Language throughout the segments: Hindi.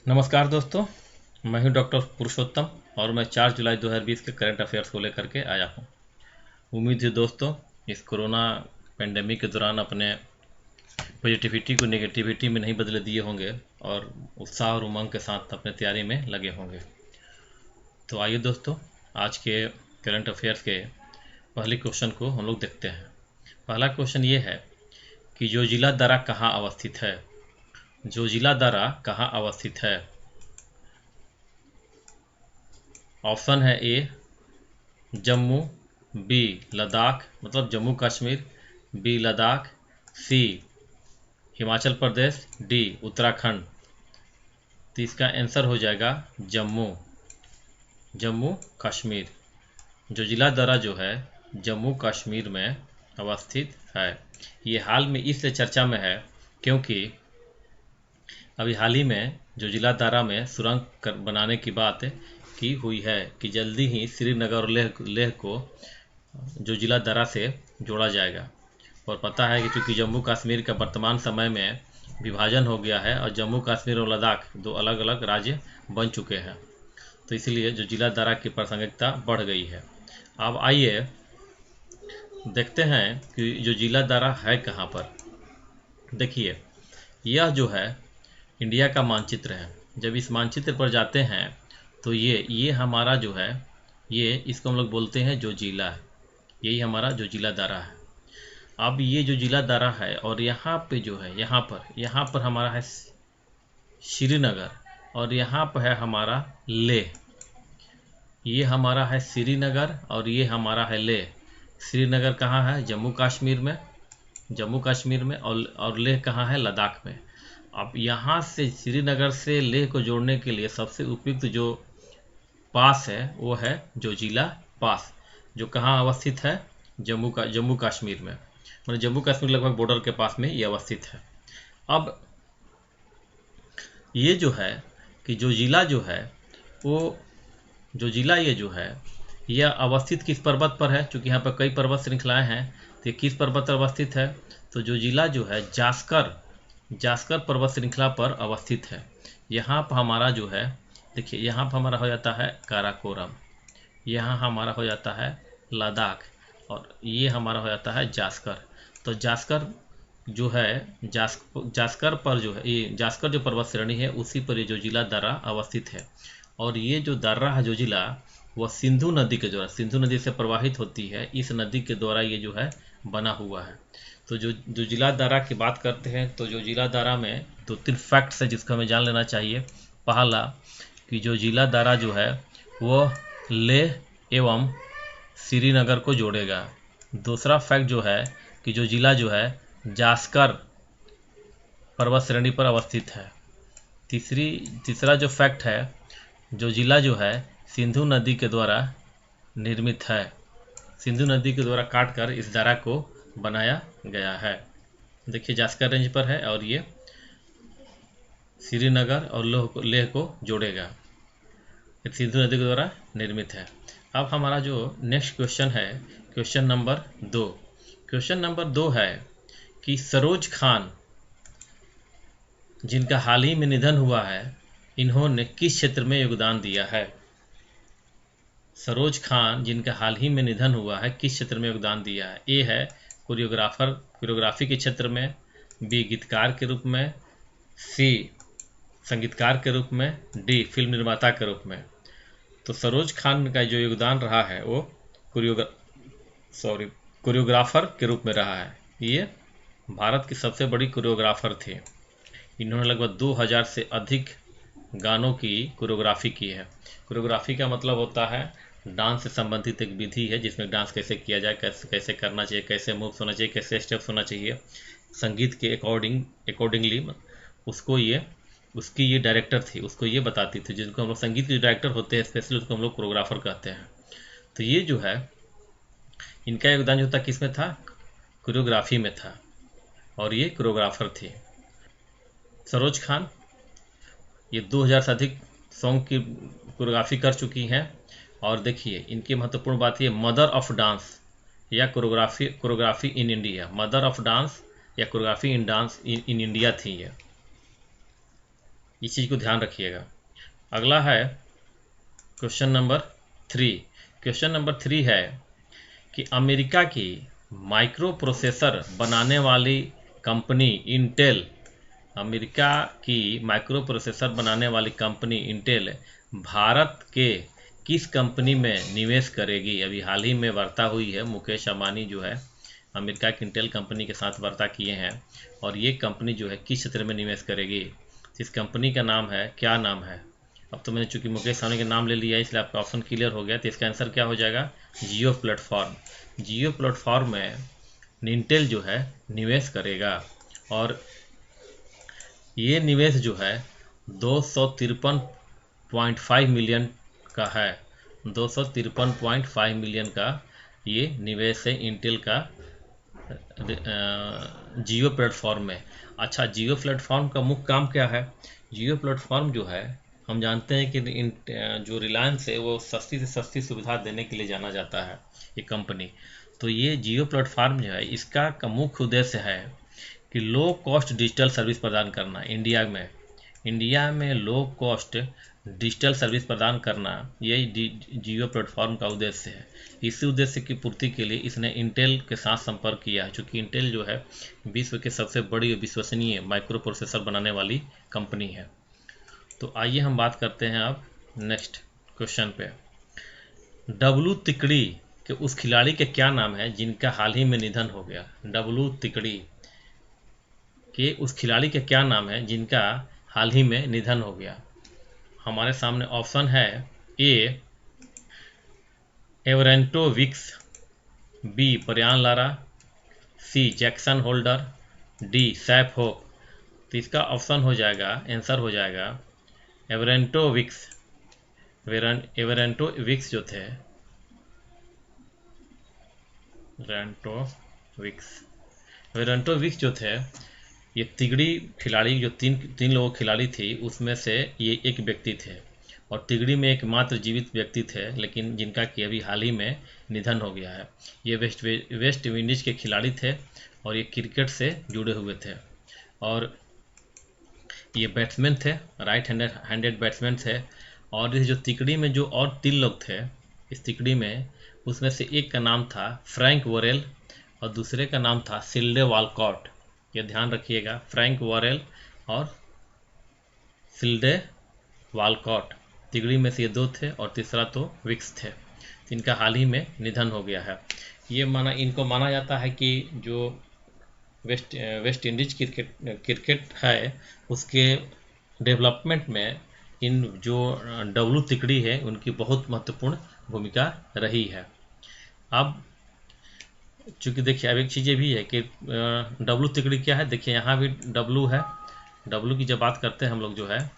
नमस्कार दोस्तों, मैं हूं डॉक्टर पुरुषोत्तम और मैं 4 जुलाई 2020 के करंट अफेयर्स को लेकर के आया हूं। उम्मीद है दोस्तों इस कोरोना पेंडेमिक के दौरान अपने पॉजिटिविटी को नेगेटिविटी में नहीं बदले दिए होंगे और उत्साह और उमंग के साथ अपने तैयारी में लगे होंगे। तो आइए दोस्तों, आज के करंट अफेयर्स के पहले क्वेश्चन को हम लोग देखते हैं। पहला क्वेश्चन ये है कि जोजिला दर्रा कहाँ अवस्थित है। जोजिला दर्रा कहाँ अवस्थित है? ऑप्शन है ए जम्मू, बी लद्दाख मतलब जम्मू कश्मीर, बी लद्दाख, सी हिमाचल प्रदेश, डी उत्तराखंड। तो इसका आंसर हो जाएगा जम्मू कश्मीर। जोजिला दर्रा जो है जम्मू कश्मीर में अवस्थित है। ये हाल में इसलिए चर्चा में है क्योंकि अभी हाल ही में जोजिला दर्रा में सुरंग बनाने की बात की हुई है कि जल्दी ही श्रीनगर और लेह को जोजिला दर्रा से जोड़ा जाएगा। और पता है कि चूँकि जम्मू कश्मीर का वर्तमान समय में विभाजन हो गया है और जम्मू कश्मीर और लद्दाख दो अलग अलग राज्य बन चुके हैं, तो इसलिए जोजिला दर्रा की प्रासंगिकता बढ़ गई है। अब आइए देखते हैं कि जोजिला दर्रा है कहाँ पर। देखिए, यह जो है इंडिया का मानचित्र है। जब इस मानचित्र पर जाते हैं तो ये हमारा जो है ये इसको हम लोग बोलते हैं जोजिला है। यही हमारा जोजिला दर्रा है। अब ये जोजिला दर्रा है और यहाँ पे जो है यहाँ पर हमारा है श्रीनगर और यहाँ पर है हमारा लेह। ये हमारा है श्रीनगर और ये हमारा है लेह। श्रीनगर कहाँ है? जम्मू कश्मीर में और लेह कहाँ है? लद्दाख में। अब यहाँ से श्रीनगर से लेह को जोड़ने के लिए सबसे उपयुक्त जो पास है वो है जोजिला पास, जो कहाँ अवस्थित है? जम्मू कश्मीर में। मतलब जम्मू कश्मीर लगभग बॉर्डर के पास में ये अवस्थित है। अब ये जो है कि जोजिला जो है वो जोजिला ये जो है यह अवस्थित किस पर्वत पर है? क्योंकि यहाँ पर कई पर्वत श्रृंखलाएं हैं, तो किस पर्वत पर अवस्थित है? तो जोजिला जो है जास्कर पर्वत श्रृंखला पर अवस्थित है। यहाँ पर हमारा जो है देखिए, यहाँ पर हमारा हो जाता है काराकोरम, यहाँ हमारा हो जाता है लद्दाख और ये हमारा हो जाता है जास्कर। तो जास्कर जो है जास्कर पर जो है ये जास्कर जो पर्वत श्रेणी है उसी पर ये जोजिला दर्रा अवस्थित है। और ये जो दर्रा है जोजिला वह सिंधु नदी के द्वारा, सिंधु नदी से प्रवाहित होती है, इस नदी के द्वारा ये जो है बना हुआ है। तो जो जोजिला दर्रा की बात करते हैं तो जोजिला दर्रा में 2-3 फैक्ट्स है जिसको हमें जान लेना चाहिए। पहला कि जोजिला दर्रा जो है वो लेह एवं श्रीनगर को जोड़ेगा। दूसरा फैक्ट जो है कि जोजिला जो है जास्कर पर्वत श्रेणी पर अवस्थित है। तीसरा जो फैक्ट है, जोजिला जो है सिंधु नदी के द्वारा निर्मित है। सिंधु नदी के द्वारा काटकर इस दर्रा को बनाया गया है। देखिए, जास्कर रेंज पर है और ये श्रीनगर और लेह को जोड़ेगा। सिंधु नदी के द्वारा निर्मित है। अब हमारा जो नेक्स्ट क्वेश्चन है क्वेश्चन नंबर 2। क्वेश्चन नंबर 2 है कि सरोज खान जिनका हाल ही में निधन हुआ है, इन्होंने किस क्षेत्र में योगदान दिया है? सरोज खान जिनका हाल ही में निधन हुआ है किस क्षेत्र में योगदान दिया है? ए है कोरियोग्राफी के क्षेत्र में, बी गीतकार के रूप में, सी संगीतकार के रूप में, डी फिल्म निर्माता के रूप में। तो सरोज खान का जो योगदान रहा है वो कोरियोग्राफर के रूप में रहा है। ये भारत की सबसे बड़ी कोरियोग्राफर थी। इन्होंने लगभग 2000 से अधिक गानों की कोरियोग्राफी की है। कोरियोग्राफी का मतलब होता है डांस से संबंधित एक विधि है जिसमें डांस कैसे किया जाए, कैसे करना चाहिए, कैसे मूव्स होना चाहिए, कैसे स्टेप्स होना चाहिए, संगीत के अकॉर्डिंगली उसकी ये डायरेक्टर थी, उसको ये बताती थी। जिनको हम लोग संगीत के डायरेक्टर होते हैं स्पेशली उसको हम लोग कोरियोग्राफर कहते हैं। तो ये जो है इनका योगदान जो था किस में था? कोरियोग्राफी में था और ये कोरियोग्राफर थी। सरोज खान ये 2000 से अधिक सॉन्ग की कोरियोग्राफी कर चुकी हैं। और देखिए, इनकी महत्वपूर्ण बात ये मदर ऑफ डांस या choreography in India, mother of dance या choreography in dance in India थी ये। इस चीज़ को ध्यान रखिएगा। अगला है क्वेश्चन नंबर 3। क्वेश्चन नंबर 3 है कि अमेरिका की माइक्रो प्रोसेसर बनाने वाली कंपनी इंटेल, अमेरिका की माइक्रो प्रोसेसर बनाने वाली कंपनी इंटेल भारत के किस कंपनी में निवेश करेगी? अभी हाल ही में वार्ता हुई है, मुकेश अंबानी जो है अमेरिका की इंटेल कंपनी के साथ वार्ता किए हैं और ये कंपनी जो है किस क्षेत्र में निवेश करेगी। इस कंपनी का नाम है, क्या नाम है? अब तो मैंने चूंकि मुकेश अंबानी का नाम ले लिया है इसलिए आपका ऑप्शन क्लियर हो गया। तो इसका आंसर क्या हो जाएगा? जियो प्लेटफॉर्म। जियो प्लेटफॉर्म में इंटेल जो है निवेश करेगा और ये निवेश जो है 253.5 मिलियन का है। 253.5 मिलियन का ये निवेश है इंटेल का जियो प्लेटफॉर्म में। अच्छा, जियो प्लेटफॉर्म का मुख्य काम क्या है? जियो प्लेटफॉर्म जो है हम जानते हैं कि जो रिलायंस है वो सस्ती से सस्ती सुविधा देने के लिए जाना जाता है ये कंपनी। तो ये जियो प्लेटफॉर्म जो है इसका मुख्य उद्देश्य है कि लो कॉस्ट डिजिटल सर्विस प्रदान करना। इंडिया में लो कॉस्ट डिजिटल सर्विस प्रदान करना, यही जियो प्लेटफॉर्म का उद्देश्य है। इसी उद्देश्य की पूर्ति के लिए इसने इंटेल के साथ संपर्क किया है, क्योंकि इंटेल जो है विश्व के सबसे बड़ी विश्वसनीय माइक्रो प्रोसेसर बनाने वाली कंपनी है। तो आइए हम बात करते हैं अब नेक्स्ट क्वेश्चन पे। डब्लू तिकड़ी के उस खिलाड़ी के क्या नाम है जिनका हाल ही में निधन हो गया? डब्लू तिकड़ी के उस खिलाड़ी के क्या नाम है जिनका हाल ही में निधन हो गया? हमारे सामने ऑप्शन है ए एवरेंटो Weekes, B Brian Lara, C Jackson Holder, D Shai Hope. तो इसका ऑप्शन हो जाएगा, आंसर हो जाएगा एवरेंटो विक्स। एवरेंटो विक्स जो थे, एवरेंटो विक्स जो थे ये तिगड़ी खिलाड़ी, जो तीन लोगों खिलाड़ी थी उसमें से ये एक व्यक्ति थे और तिगड़ी में एकमात्र जीवित व्यक्ति थे, लेकिन जिनका कि अभी हाल ही में निधन हो गया है। ये वेस्ट इंडीज के खिलाड़ी थे और ये क्रिकेट से जुड़े हुए थे और ये बैट्समैन थे, राइट हैंडेड बैट्समैन थे। और इस जो तिकड़ी में जो और 3 लोग थे इस तिकड़ी में, उसमें से एक का नाम था फ्रैंक वॉरेल और दूसरे का नाम था सिल्डे वॉलकॉट। ये ध्यान रखिएगा, फ्रैंक वॉरेल और सिल्डे वॉलकॉट, तिगड़ी में से ये 2 थे और तीसरा तो विक्स थे। इनका हाल ही में निधन हो गया है। ये इनको माना जाता है कि जो वेस्ट इंडीज क्रिकेट है उसके डेवलपमेंट में इन जो डब्लू तिकड़ी है उनकी बहुत महत्वपूर्ण भूमिका रही है। अब चूँकि देखिए अब एक चीज़ ये भी है कि डब्लू तिकड़ी क्या है, देखिए यहाँ भी डब्लू है। डब्लू की जब बात करते हैं हम लोग जो है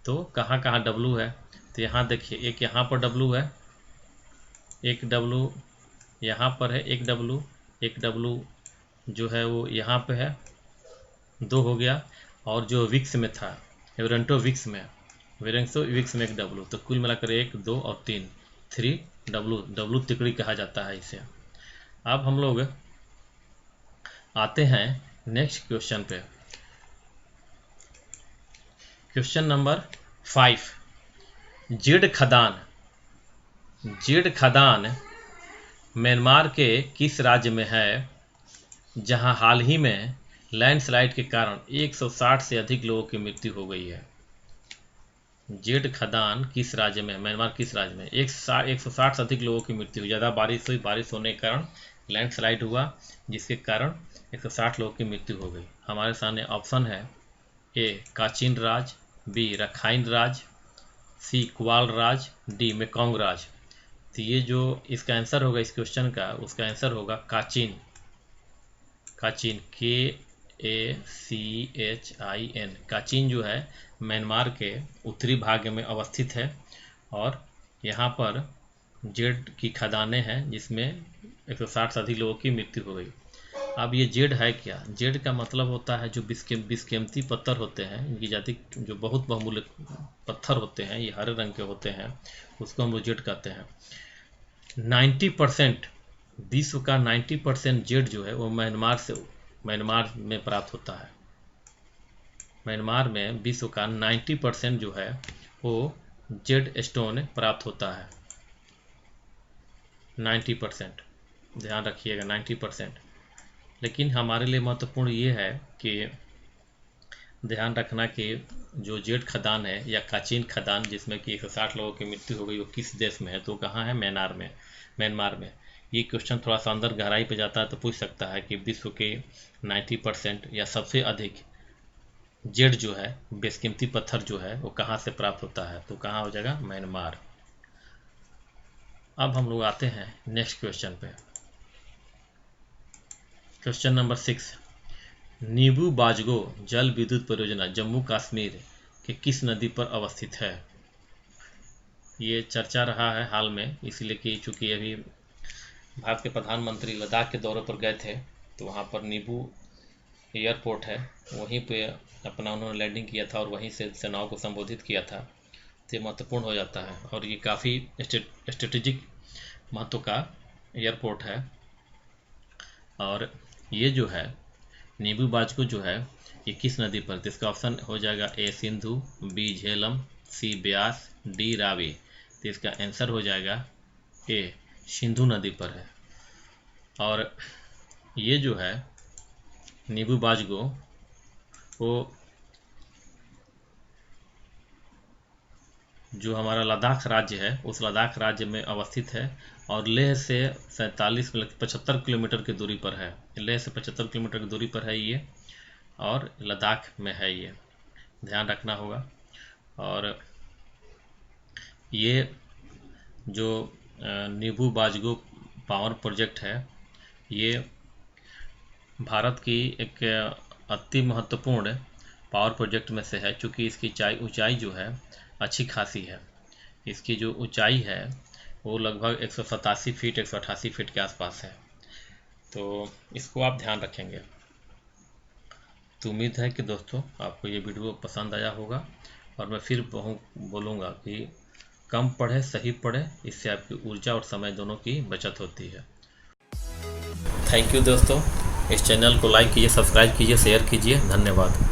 तो कहाँ कहाँ डब्लू है, तो यहाँ देखिए एक यहाँ पर डब्लू है, एक डब्लू यहाँ पर है, एक डब्लू जो है वो यहाँ पे है, 2 हो गया। और जो विक्स में था एवरेंटो विक्स में एक डब्लू, तो कुल मिलाकर 1 2 और 3 डब्लू तिकड़ी कहा जाता है इसे। अब हम लोग आते हैं नेक्स्ट क्वेश्चन पे। Question number 5। जेड खदान म्यांमार के किस राज्य में है जहां हाल ही में लैंडस्लाइड के कारण 160 से अधिक लोगों की मृत्यु हो गई है? जेड खदान किस राज्य में, म्यांमार किस राज्य में 160 से अधिक लोगों की मृत्यु हुई? ज़्यादा बारिश हुई, बारिश होने के कारण लैंडस्लाइड हुआ जिसके कारण 160 लोगों की मृत्यु हो गई। हमारे सामने ऑप्शन है ए काचिन राज, बी रखाइन राज, सी क्वाल राज, डी मेकोंग राज। तो ये जो इसका आंसर होगा इस क्वेश्चन का, उसका आंसर होगा काचिन। KACHIN। काचिन जो है म्यांमार के उत्तरी भाग में अवस्थित है और यहाँ पर जेड की खदानें हैं जिसमें 160 से अधिक लोगों की मृत्यु हो गई। अब ये जेड है क्या? जेड का मतलब होता है जो बिस्कीमती पत्थर होते हैं, इनकी जाति जो बहुत बहुमूल्य पत्थर होते हैं, ये हरे रंग के होते हैं, उसको हम लोग जेड कहते हैं। 90% विश्व का 90% जेड जो है वो म्यांमार में प्राप्त होता है। म्यांमार में विश्व का 90% जो है वो जेड स्टोन प्राप्त होता है। 90%, ध्यान रखिएगा 90%। लेकिन हमारे लिए महत्वपूर्ण ये है कि ध्यान रखना कि जो जेड खदान है या काचिन खदान जिसमें कि 160 लोगों की मृत्यु हो गई, वो किस देश में है, तो कहाँ है? म्यांमार में। ये क्वेश्चन थोड़ा सा अंदर गहराई पे जाता है तो पूछ सकता है कि विश्व के 90% या सबसे अधिक जेड जो है, बेशकीमती पत्थर जो है, वो कहाँ से प्राप्त होता है, तो कहाँ हो जाएगा? म्यांमार। अब हम लोग आते हैं नेक्स्ट क्वेश्चन पे। क्वेश्चन नंबर 6, नीबू बाजगो जल विद्युत परियोजना जम्मू कश्मीर के किस नदी पर अवस्थित है? ये चर्चा रहा है हाल में, इसलिए कि चूँकि अभी भारत के प्रधानमंत्री लद्दाख के दौरे पर गए थे, तो वहाँ पर नीबू एयरपोर्ट है, वहीं पे अपना उन्होंने लैंडिंग किया था और वहीं से सेनाओं को संबोधित किया था। तो ये महत्वपूर्ण हो जाता है और ये काफ़ी स्ट्रेटेजिक महत्व का एयरपोर्ट है। और ये जो है नीबू बाजगो जो है ये किस नदी पर? तो इसका ऑप्शन हो जाएगा ए सिंधु, बी झेलम, सी ब्यास, डी रावी। तो इसका आंसर हो जाएगा ए सिंधु नदी पर है। और ये जो है नीबू बाजगो वो जो हमारा लद्दाख राज्य है उस लद्दाख राज्य में अवस्थित है और लेह से 75 किलोमीटर की दूरी पर है। लेह से 75 किलोमीटर की दूरी पर है ये, और लद्दाख में है ये, ध्यान रखना होगा। और ये जो नीबू बाजगो पावर प्रोजेक्ट है ये भारत की एक अति महत्वपूर्ण पावर प्रोजेक्ट में से है, चूँकि इसकी ऊंचाई जो है अच्छी खासी है। इसकी जो ऊंचाई है वो लगभग 187 फीट 188 फीट के आसपास है, तो इसको आप ध्यान रखेंगे। तो उम्मीद है कि दोस्तों आपको ये वीडियो पसंद आया होगा, और मैं फिर बोलूँगा कि कम पढ़े सही पढ़े, इससे आपकी ऊर्जा और समय दोनों की बचत होती है। थैंक यू दोस्तों, इस चैनल को लाइक कीजिए, सब्सक्राइब कीजिए, शेयर कीजिए। धन्यवाद।